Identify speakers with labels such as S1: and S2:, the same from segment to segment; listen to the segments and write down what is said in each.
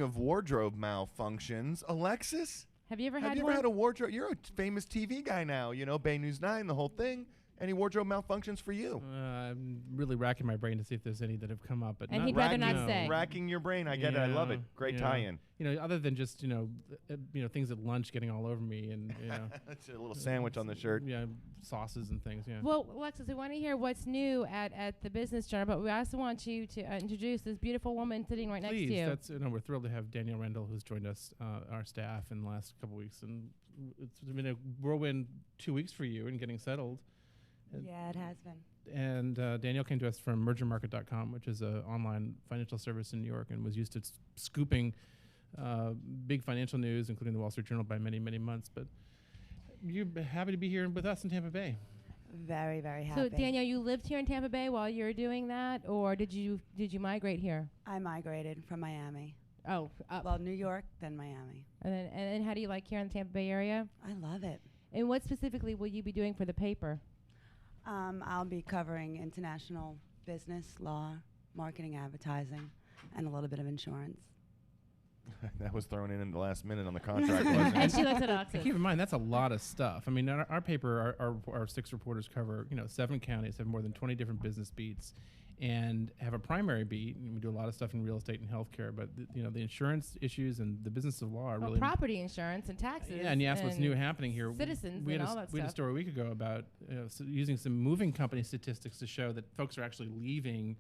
S1: of wardrobe malfunctions, Alexis,
S2: Have you ever
S1: have
S2: had
S1: you
S2: one?
S1: ever had a wardrobe? You're a famous TV guy now, you know, Bay News 9, the whole thing. Any wardrobe malfunctions for you?
S3: I'm really racking my brain to see if there's any that have come up, but
S2: And
S3: not
S2: he'd rather not say.
S1: Racking your brain. I get it. I love it. Great tie-in.
S3: You know, other than just things at lunch getting all over me, and
S1: It's a little sandwich on the shirt.
S3: Yeah, sauces and things. Yeah.
S2: Well, Alexis, we want to hear what's new at the Business Journal, but we also want you to introduce this beautiful woman sitting right next to you.
S3: That's we're thrilled to have Danielle Randall, who's joined us, our staff, in the last couple of weeks, and it's been a whirlwind 2 weeks for you in getting settled.
S4: Yeah, it has been.
S3: And Danielle came to us from mergermarket.com, which is an online financial service in New York, and was used to scooping big financial news, including the Wall Street Journal, by many, many months. But you're happy to be here with us in Tampa Bay.
S4: Very, very happy.
S2: So, Danielle, you lived here in Tampa Bay while you were doing that, or did you migrate here?
S4: I migrated from Miami.
S2: Oh, up.
S4: Well, New York, then Miami.
S2: And then how do you like here in the Tampa Bay area?
S4: I love it.
S2: And what specifically will you be doing for the paper?
S4: I'll be covering international business, law, marketing, advertising, and a little bit of insurance.
S1: That was thrown in the last minute on the contract, wasn't
S2: And
S1: it?
S2: she likes it Alexis.
S3: Keep in mind, that's a lot of stuff. I mean, our paper, our 6 reporters cover 7 counties, have more than 20 different business beats, and have a primary beat. And we do a lot of stuff in real estate and healthcare, but the insurance issues and the business of law are really
S2: property insurance and taxes.
S3: Yeah, and you asked what's new happening here.
S2: Citizens
S3: we had
S2: and all that
S3: We had a
S2: stuff.
S3: story a week ago about using some moving company statistics to show that folks are actually leaving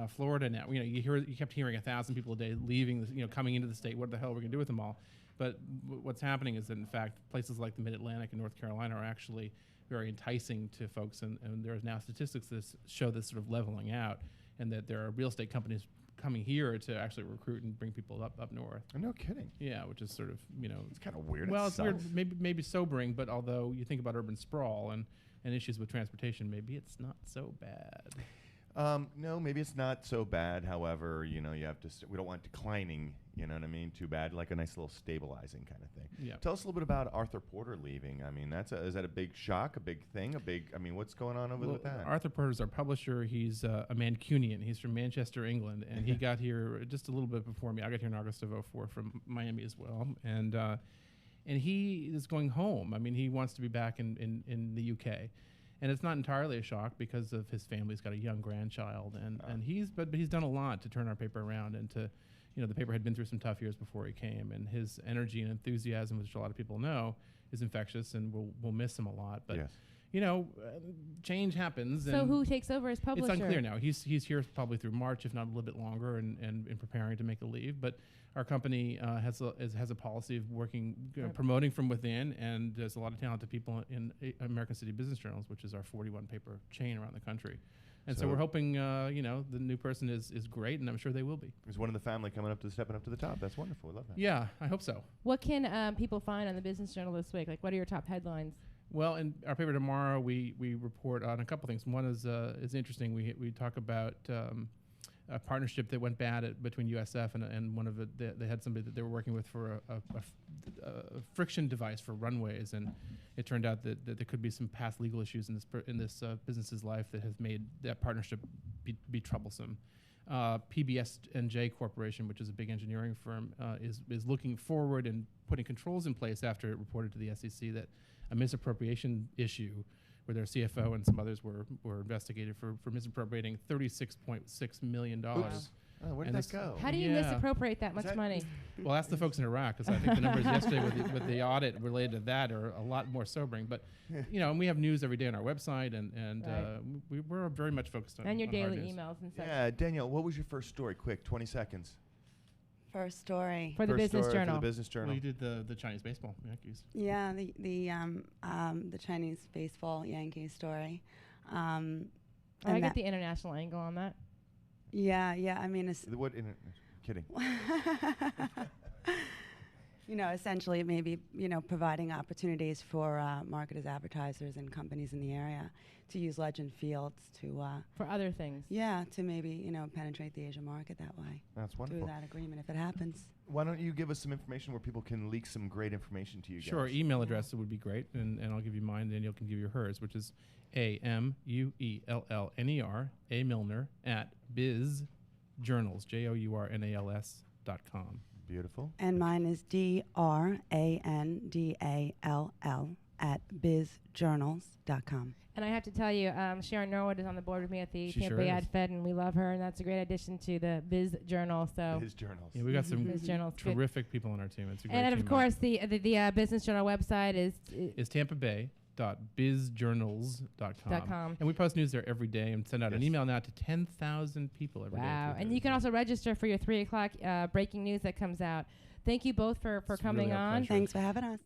S3: Florida now. You kept hearing 1,000 people a day leaving, coming into the state. What the hell are we going to do with them all? But what's happening is that, in fact, places like the Mid-Atlantic and North Carolina are actually very enticing to folks, and there is now statistics that show this sort of leveling out, and that there are real estate companies coming here to actually recruit and bring people up north.
S1: No kidding.
S3: Yeah, which is sort of,
S1: It's kind of weird.
S3: Well, it's weird, maybe sobering, but although you think about urban sprawl and issues with transportation, maybe it's not so bad.
S1: No, maybe it's not so bad. However, you have to. We don't want declining. You know what I mean? Too bad. Like a nice little stabilizing kind of thing.
S3: Yeah.
S1: Tell us a little bit about Arthur Porter leaving. I mean, is that a big shock? A big thing? What's going on with that?
S3: Arthur Porter is our publisher. He's a Mancunian. He's from Manchester, England, and he got here just a little bit before me. I got here in August of '04 from Miami as well, and he is going home. I mean, he wants to be back in the UK. And it's not entirely a shock because of his family. He's got a young grandchild, and he's done a lot to turn our paper around. And the paper had been through some tough years before he came, and his energy and enthusiasm, which a lot of people know, is infectious, and we'll miss him a lot. But
S1: yes.
S3: Change happens.
S2: So who takes over as publisher?
S3: It's unclear now. He's here probably through March, if not a little bit longer, and preparing to make a leave. But our company has a policy of working, promoting from within, and there's a lot of talented people in American City Business Journals, which is our 41 paper chain around the country. And so we're hoping, the new person is great, and I'm sure they will be.
S1: There's one in the family stepping up to the top. That's wonderful. I love that.
S3: Yeah, I hope so.
S2: What can people find on the Business Journal this week? Like, what are your top headlines?
S3: Well, in our paper tomorrow, we report on a couple things. One is interesting. We talk about a partnership that went bad between USF and one of it. They had somebody that they were working with for a friction device for runways, and it turned out that there could be some past legal issues in this business's life that has made that partnership be troublesome. PBS&J Corporation, which is a big engineering firm, is looking forward and putting controls in place after it reported to the SEC that a misappropriation issue where their CFO and some others were investigated for misappropriating $36.6 million.
S1: Oops. Oh, where did that go?
S2: How do you misappropriate that much money?
S3: Well, that's the folks in Iraq, because I think the numbers yesterday with the audit related to that are a lot more sobering. But and we have news every day on our website, and we're very much focused on
S2: your daily
S3: hard news.
S2: emails and such.
S1: Yeah, Danielle, what was your first story? Quick, 20 seconds.
S4: First story.
S2: For the Business Journal.
S1: For the Business Journal.
S3: Well, you did the Chinese baseball Yankees.
S4: Yeah, the Chinese baseball Yankees story.
S2: I get the international angle on that.
S4: Yeah. I mean,
S1: Kidding.
S4: Essentially it may be, providing opportunities for marketers, advertisers, and companies in the area to use Legend Fields to...
S2: for other things.
S4: Yeah, to maybe, penetrate the Asian market that way.
S1: That's wonderful.
S4: Through that agreement, if it happens.
S1: Why don't you give us some information where people can leak some great information to you guys?
S3: Sure, email address would be great, and I'll give you mine, Danielle can give you hers, which is AMUELLNER, A. Muellner, @bizjournals, JOURNALS.com.
S1: Beautiful.
S4: And mine is DRANDALL@bizjournals.com.
S2: And I have to tell you, Sharon Norwood is on the board with me at the
S3: She
S2: Tampa
S3: sure
S2: Bay
S3: is.
S2: Ad Fed, and we love her, and that's a great addition to the Biz Journal. So
S1: His journals.
S3: Yeah, we got some
S2: Biz Journal, it's good.
S3: terrific people on our team. It's a great
S2: And
S3: team.
S2: of course, the Business Journal website is
S3: It's tampabay.bizjournals.com.
S2: .com.
S3: And we post news there every day and send out an
S1: Yes.
S3: email now to 10,000 people every day.
S2: wow.
S3: through
S2: And you can
S3: Thursday.
S2: also register for your 3 o'clock breaking news that comes out. Thank you both for
S3: It's
S2: coming
S3: really our
S2: on.
S3: pleasure.
S4: Thanks for having us.